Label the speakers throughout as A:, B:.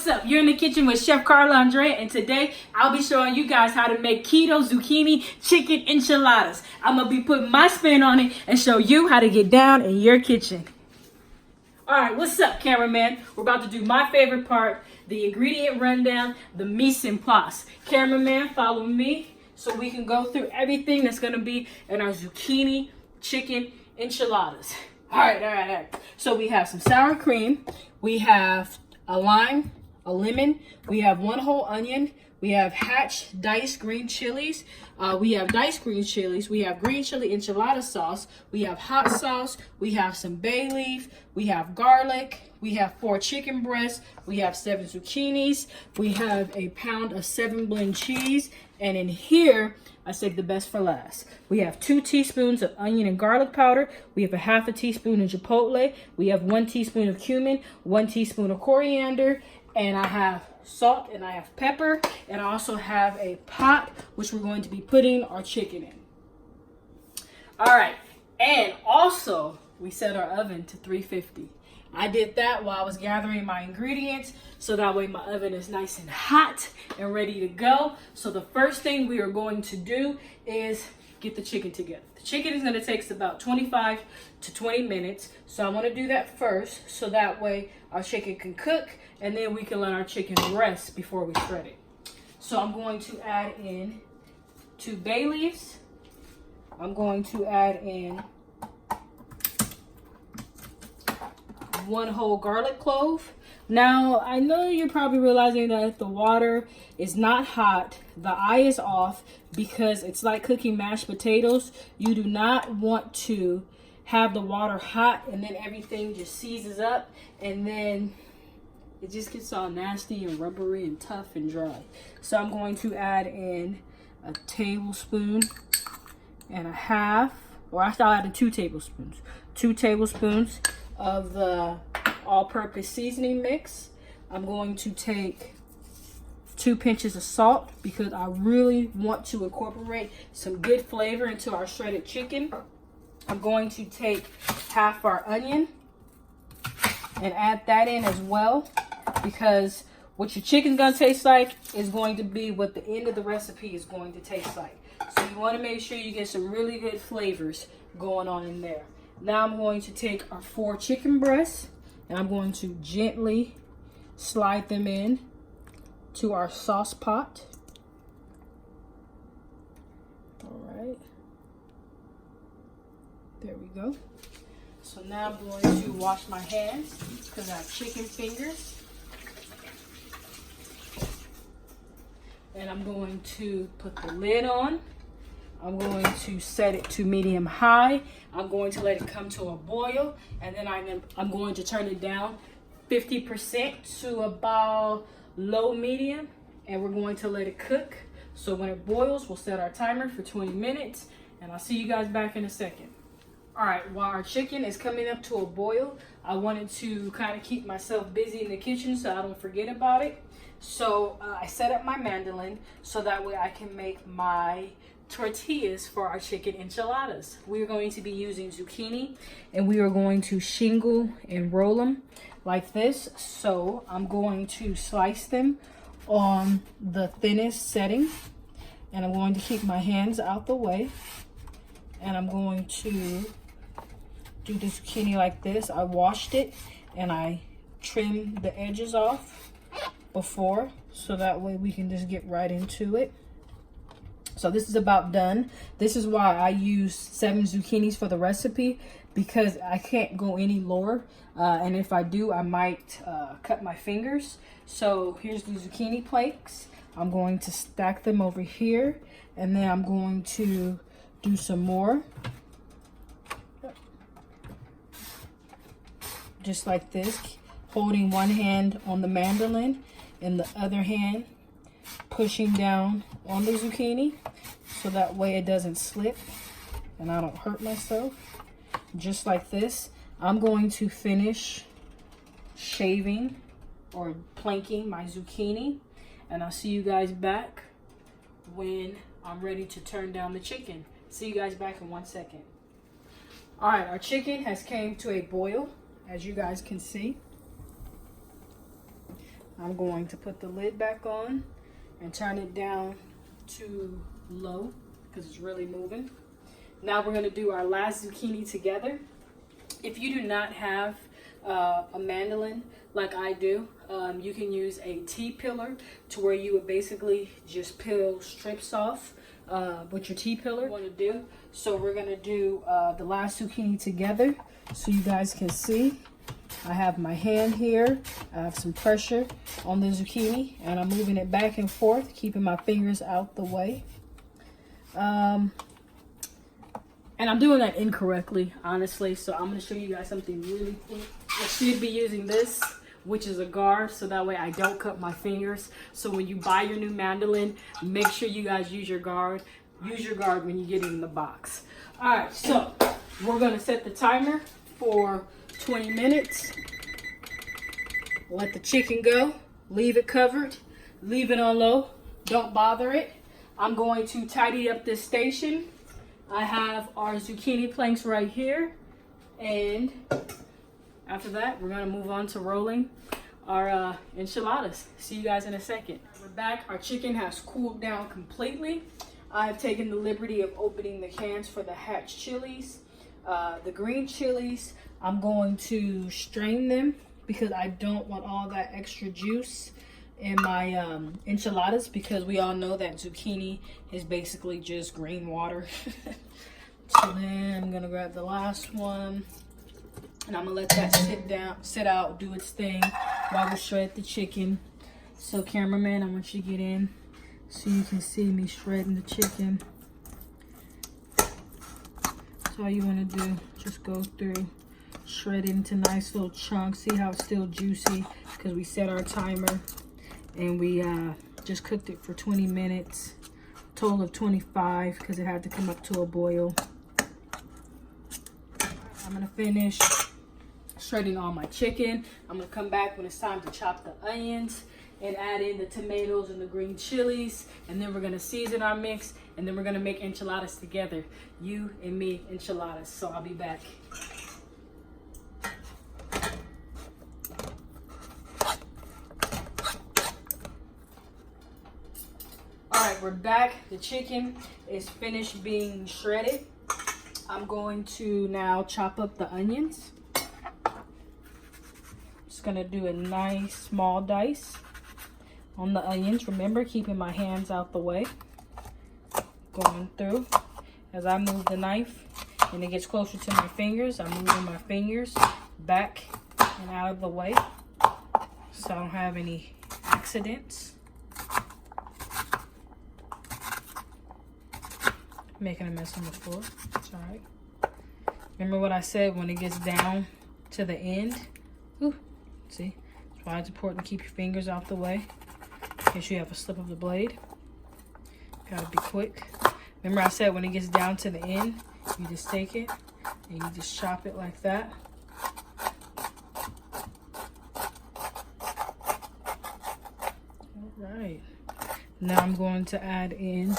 A: up? You're in the kitchen with Chef ChefCarlaAndrea, and today I'll be showing you guys how to make keto zucchini chicken enchiladas. I'm going to be putting my spin on it and show you how to get down in your kitchen. Alright, what's up, cameraman? We're about to do my favorite part, the ingredient rundown, the mise en place. Cameraman, follow me so we can go through everything that's going to be in our zucchini chicken enchiladas. All right. So we have some sour cream. We have a lime, a lemon. We have 1 whole onion. We have hatch diced green chilies. We have diced green chilies. We have green chili enchilada sauce. We have hot sauce. We have some bay leaf. We have garlic. We have 4 chicken breasts. We have 7 zucchinis. We have a pound of 7 blend cheese. And in here, I saved the best for last. We have 2 teaspoons of onion and garlic powder. We have a ½ teaspoon of chipotle. We have 1 teaspoon of cumin, 1 teaspoon of coriander, and I have salt and I have pepper. And I also have a pot, which we're going to be putting our chicken in. All right, and also we set our oven to 350. I did that while I was gathering my ingredients, so that way my oven is nice and hot and ready to go. So the first thing we are going to do is get the chicken together. The chicken is going to take about 25 to 20 minutes. So I want to do that first, so that way our chicken can cook, and then we can let our chicken rest before we shred it. So I'm going to add in 2 bay leaves. I'm going to add in 1 whole garlic clove. Now, I know you're probably realizing that if the water is not hot, the eye is off, because it's like cooking mashed potatoes. You do not want to have the water hot and then everything just seizes up, and then it just gets all nasty and rubbery and tough and dry. So I'm going to add in a tablespoon and a half, or I start adding 2 tablespoons. 2 tablespoons of the all-purpose seasoning mix. I'm going to take 2 pinches of salt, because I really want to incorporate some good flavor into our shredded chicken. I'm going to take half our onion and add that in as well, because what your chicken's gonna taste like is going to be what the end of the recipe is going to taste like. So you want to make sure you get some really good flavors going on in there. Now I'm going to take our 4 chicken breasts, and I'm going to gently slide them in to our sauce pot. All right. There we go. So now I'm going to wash my hands, because I have chicken fingers. And I'm going to put the lid on. I'm going to set it to medium high. I'm going to let it come to a boil, and then I'm going to turn it down 50% to about low medium, and we're going to let it cook. So when it boils, we'll set our timer for 20 minutes, and I'll see you guys back in a second. All right, while our chicken is coming up to a boil, I wanted to kind of keep myself busy in the kitchen so I don't forget about it. So I set up my mandolin so that way I can make my tortillas for our chicken enchiladas. We are going to be using zucchini, and we are going to shingle and roll them like this. So I'm going to slice them on the thinnest setting, and I'm going to keep my hands out the way, and I'm going to do the zucchini like this. I washed it and I trimmed the edges off before, so that way we can just get right into it. So this is about done. This is why I use 7 zucchinis for the recipe, because I can't go any lower, and if I do, I might cut my fingers. So here's the zucchini flakes. I'm going to stack them over here, and then I'm going to do some more, just like this, holding one hand on the mandolin and the other hand pushing down on the zucchini, so that way it doesn't slip and I don't hurt myself. Just like this. I'm going to finish shaving or planking my zucchini, and I'll see you guys back when I'm ready to turn down the chicken. See you guys back in 1 second. All right, our chicken has came to a boil, as you guys can see. I'm going to put the lid back on and turn it down to low because it's really moving. Now we're going to do our last zucchini together. If you do not have a mandolin like I do, you can use a T-pillar to where you would basically just peel strips off with your T-pillar. Want to do. So we're going to do the last zucchini together so you guys can see. I have my hand here. I have some pressure on the zucchini and I'm moving it back and forth, keeping my fingers out the way. And I'm doing that incorrectly, honestly. So I'm going to show you guys something really quick. I should be using this, which is a guard, so that way I don't cut my fingers. So when you buy your new mandolin, make sure you guys use your guard. Use your guard when you get it in the box. All right, so we're going to set the timer for 20 minutes. Let the chicken go. Leave it covered. Leave it on low. Don't bother it. I'm going to tidy up this station. I have our zucchini planks right here, and after that we're going to move on to rolling our enchiladas. See you guys in a second. We're back. Our chicken has cooled down completely. I've taken the liberty of opening the cans for the hatch chilies. The green chilies, I'm going to strain them because I don't want all that extra juice in my enchiladas, because we all know that zucchini is basically just green water. So then I'm gonna grab the last one and I'm gonna let that sit out, do its thing while we shred the chicken. So cameraman, I want you to get in so you can see me shredding the chicken. So all you want to do, just go through, shred it into nice little chunks. See how it's still juicy because we set our timer and we just cooked it for 20 minutes, total of 25 because it had to come up to a boil. I'm gonna finish shredding all my chicken. I'm gonna come back when it's time to chop the onions and add in the tomatoes and the green chilies, and then we're gonna season our mix, and then we're gonna make enchiladas together. You and me, enchiladas. So I'll be back. All right, we're back. The chicken is finished being shredded. I'm going to now chop up the onions. Just gonna do a nice small dice on the onions. Remember, keeping my hands out the way. Going through. As I move the knife and it gets closer to my fingers, I'm moving my fingers back and out of the way so I don't have any accidents. Making a mess on the floor. It's all right. Remember what I said, when it gets down to the end. Ooh, see? That's why it's important to keep your fingers out the way in case you have a slip of the blade. Gotta be quick. Remember I said when it gets down to the end, you just take it and you just chop it like that. All right. Now I'm going to add in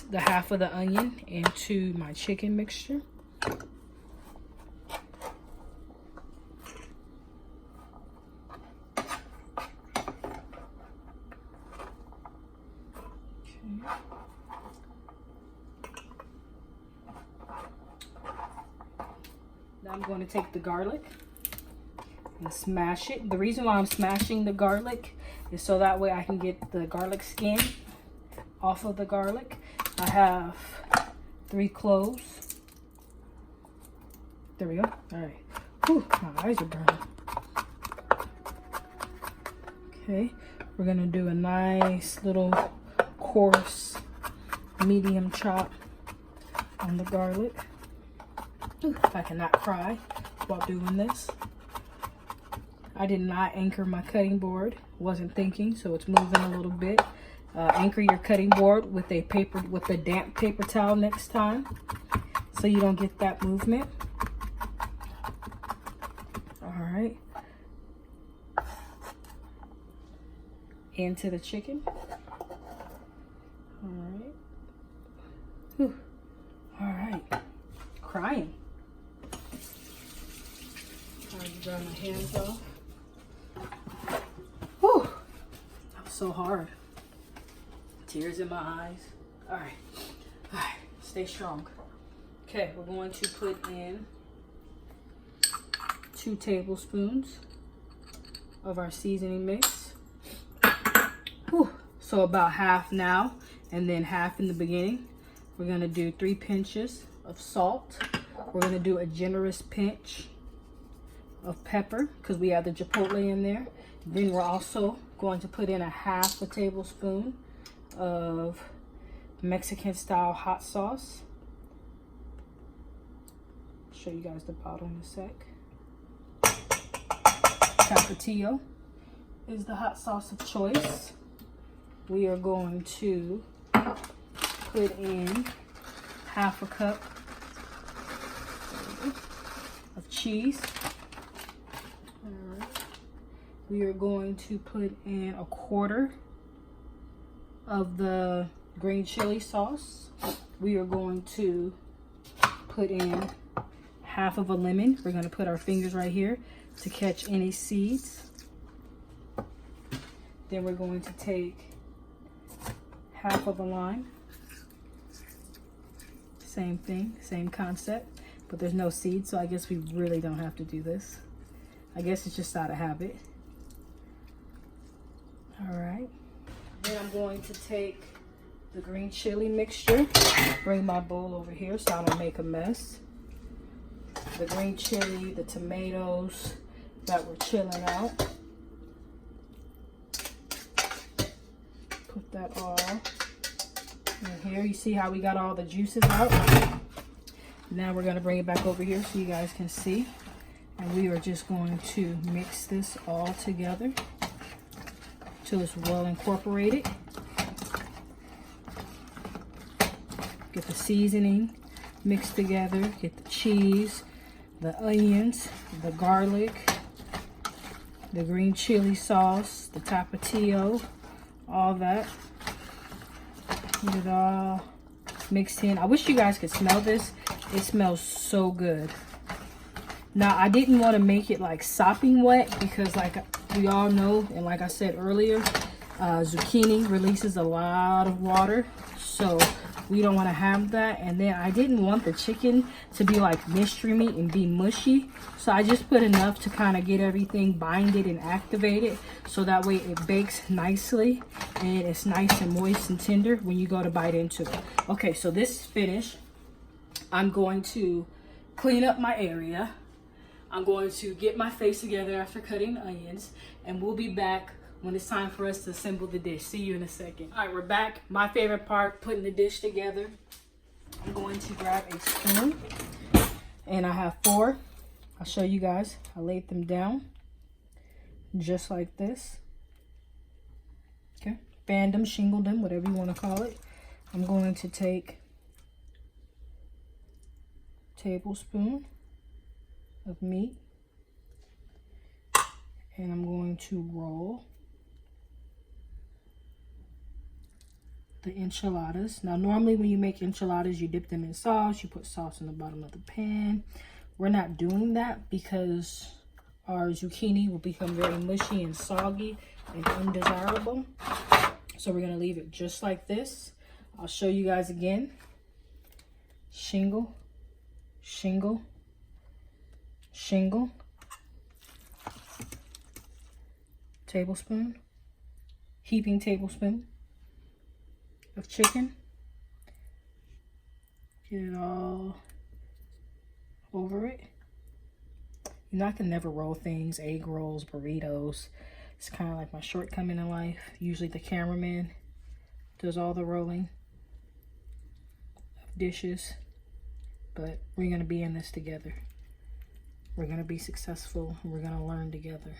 A: the half of the onion into my chicken mixture. Now I'm going to take the garlic and smash it. The reason why I'm smashing the garlic is so that way I can get the garlic skin off of the garlic. I have 3 cloves. There we go. All right. Whew, my eyes are burning. Okay, we're gonna do a nice little coarse medium chop on the garlic. Ooh, if I cannot cry while doing this. I did not anchor my cutting board. Wasn't thinking, so it's moving a little bit. Anchor your cutting board with a damp paper towel next time, so you don't get that movement. All right. Into the chicken. All right. Whew. All right. Crying. Trying to dry my hands off. so hard. Tears in my eyes. All right. All right. Stay strong. Okay, we're going to put in 2 tablespoons of our seasoning mix. Whew. So about half now, and then half in the beginning. We're gonna do 3 pinches of salt. We're gonna do a generous pinch of pepper because we have the chipotle in there. Then we're also going to put in a half a tablespoon of Mexican style hot sauce. I'll show you guys the bottle in a sec. Tapatio is the hot sauce of choice. We are going to put in half a cup of cheese. All right. We are going to put in a quarter of the green chili sauce. We are going to put in half of a lemon. We're going to put our fingers right here to catch any seeds. Then we're going to take half of a lime. Same thing, same concept, but there's no seeds, so I guess we really don't have to do this. I guess it's just out of habit. All right. Then I'm going to take the green chili mixture, bring my bowl over here so I don't make a mess. The green chili, the tomatoes that we're chilling out. Put that all in here. You see how we got all the juices out? Now we're going to bring it back over here so you guys can see. And we are just going to mix this all together till it's well incorporated. Get the seasoning mixed together. Get the cheese, the onions, the garlic, the green chili sauce, the tapatio, all that. Get it all mixed in. I wish you guys could smell this. It smells so good. Now, I didn't want to make it like sopping wet because like we all know, and like I said earlier, zucchini releases a lot of water. So we don't want to have that. And then I didn't want the chicken to be like mystery meat and be mushy. So I just put enough to kind of get everything binded and activated. So that way it bakes nicely and it's nice and moist and tender when you go to bite into it. Okay, so this is finished. I'm going to clean up my area. I'm going to get my face together after cutting onions, and we'll be back when it's time for us to assemble the dish. See you in a second. All right, we're back. My favorite part, putting the dish together. I'm going to grab a spoon, and I have 4. I'll show you guys. I laid them down just like this. Okay, fanned them, shingled them, whatever you want to call it. I'm going to take a tablespoon of meat, and I'm going to roll the enchiladas. Now normally when you make enchiladas, you dip them in sauce, you put sauce in the bottom of the pan. We're not doing that because our zucchini will become very mushy and soggy and undesirable. So we're gonna leave it just like this. I'll show you guys again. Shingle, shingle, shingle, tablespoon, heaping tablespoon of chicken. Get it all over it. You know, I can never roll things, egg rolls, burritos. It's kind of like my shortcoming in life. Usually the cameraman does all the rolling of dishes, but we're gonna be in this together. We're going to be successful, and we're going to learn together.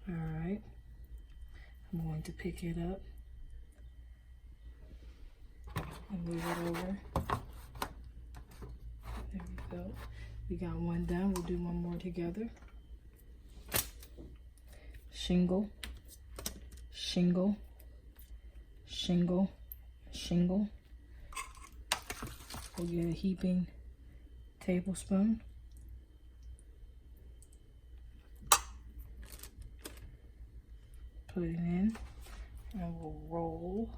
A: All right. I'm going to pick it up and move it over. There we go. We got one done. We'll do one more together. Shingle, shingle, shingle, shingle. We'll get a heaping tablespoon. Put it in and we'll roll.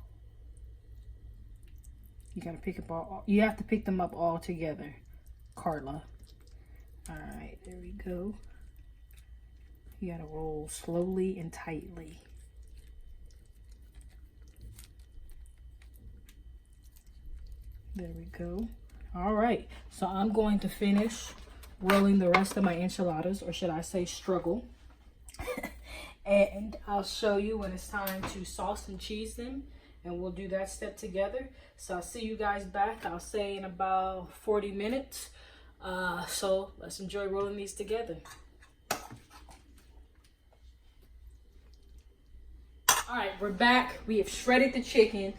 A: You gotta pick up all, you have to pick them up all together, Carla. All right, there we go. You gotta roll slowly and tightly. There we go. All right, so I'm going to finish rolling the rest of my enchiladas, or should I say struggle. And I'll show you when it's time to sauce and cheese them, and we'll do that step together. So I'll see you guys back, I'll say in about 40 minutes. So let's enjoy rolling these together. All right, we're back. We have shredded the chicken.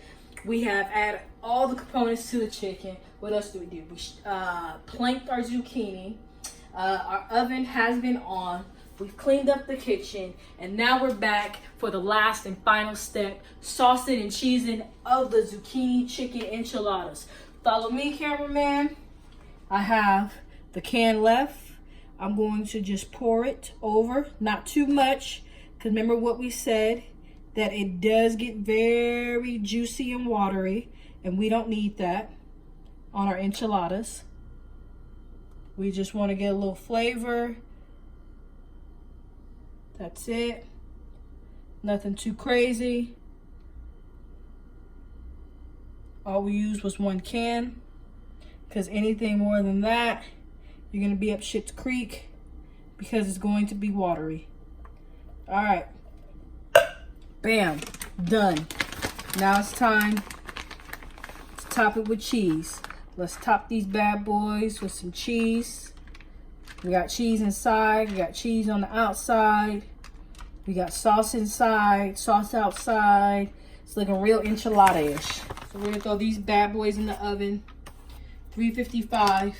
A: We have added all the components to the chicken. What else do? We planked our zucchini. Our oven has been on. We've cleaned up the kitchen. And now we're back for the last and final step, saucing and cheesing of the zucchini chicken enchiladas. Follow me, cameraman. I have the can left. I'm going to just pour it over, not too much, because remember what we said, that it does get very juicy and watery, and we don't need that on our enchiladas. We just want to get a little flavor. That's it. Nothing too crazy. All we used was 1 can, because anything more than that, you're going to be up shit's creek, because it's going to be watery. All right. Bam, done. Now it's time to top it with cheese. Let's top these bad boys with some cheese. We got cheese inside, we got cheese on the outside. We got sauce inside, sauce outside. It's looking real enchilada-ish. So we're gonna throw these bad boys in the oven, 355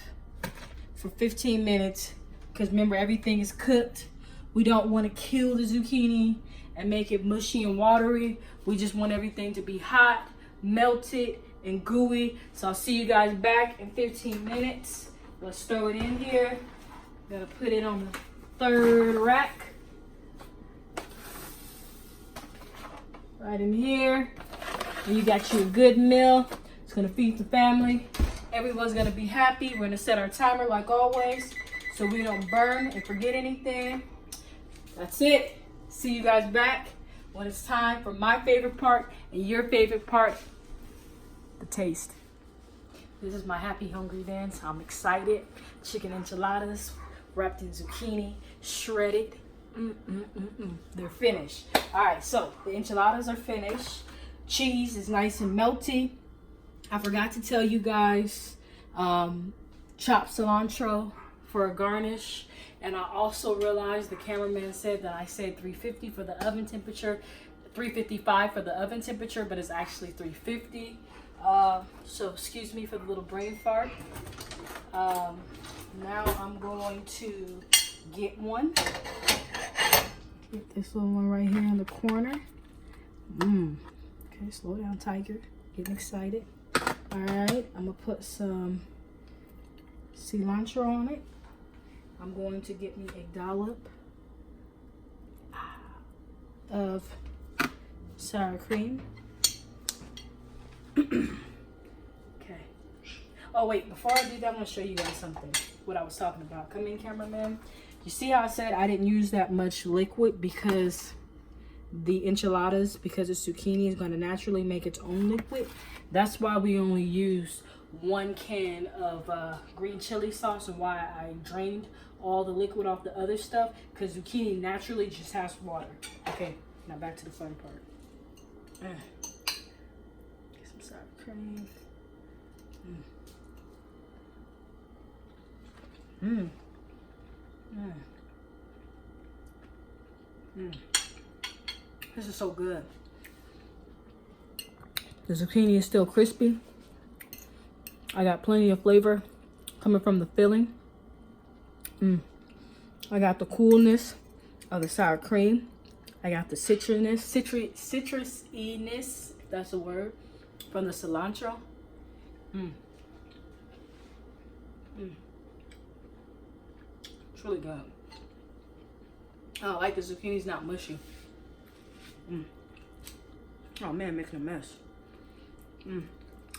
A: for 15 minutes. Because remember, everything is cooked. We don't want to kill the zucchini and make it mushy and watery. We just want everything to be hot, melted, and gooey. So I'll see you guys back in 15 minutes. Let's throw it in here. Gotta put it on the 3rd rack. Right in here. And you got you a good meal. It's gonna feed the family. Everyone's gonna be happy. We're gonna set our timer like always, so we don't burn and forget anything. That's it. See you guys back when it's time for my favorite part and your favorite part, the taste. This is my happy hungry dance. I'm excited. Chicken enchiladas wrapped in zucchini, shredded. They're finished. All right, so the enchiladas are finished. Cheese is nice and melty. I forgot to tell you guys, chopped cilantro for a garnish. And I also realized the cameraman said that I said 350 for the oven temperature, 355 for the oven temperature, but it's actually 350. So excuse me for the little brain fart. Now I'm going to get one. Get this little one right here in the corner. Okay, slow down, tiger. Getting excited. All right, I'm gonna put some cilantro on it. I'm going to get me a dollop of sour cream. Okay. Oh wait, before I do that, I'm gonna show you guys something. What I was talking about. Come in, cameraman. You see how I said I didn't use that much liquid because the enchiladas, because the zucchini is gonna naturally make its own liquid. That's why we only used 1 can of green chili sauce, and why I drained all the liquid off the other stuff, because zucchini naturally just has water. Okay, now back to the fun part. Get some sour cream. This is so good. The zucchini is still crispy. I got plenty of flavor coming from the filling. I got the coolness of the sour cream. I got the citrusiness, if that's a word, from the cilantro. It's really good. I like the zucchini's not mushy. Oh man, making a mess.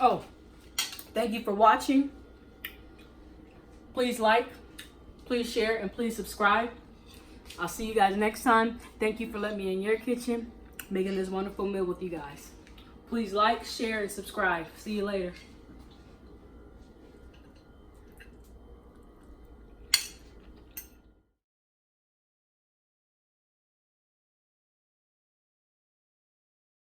A: Oh, thank you for watching. Please like, please share, and please subscribe. I'll see you guys next time. Thank you for letting me in your kitchen, making this wonderful meal with you guys. Please like, share, and subscribe. See you later.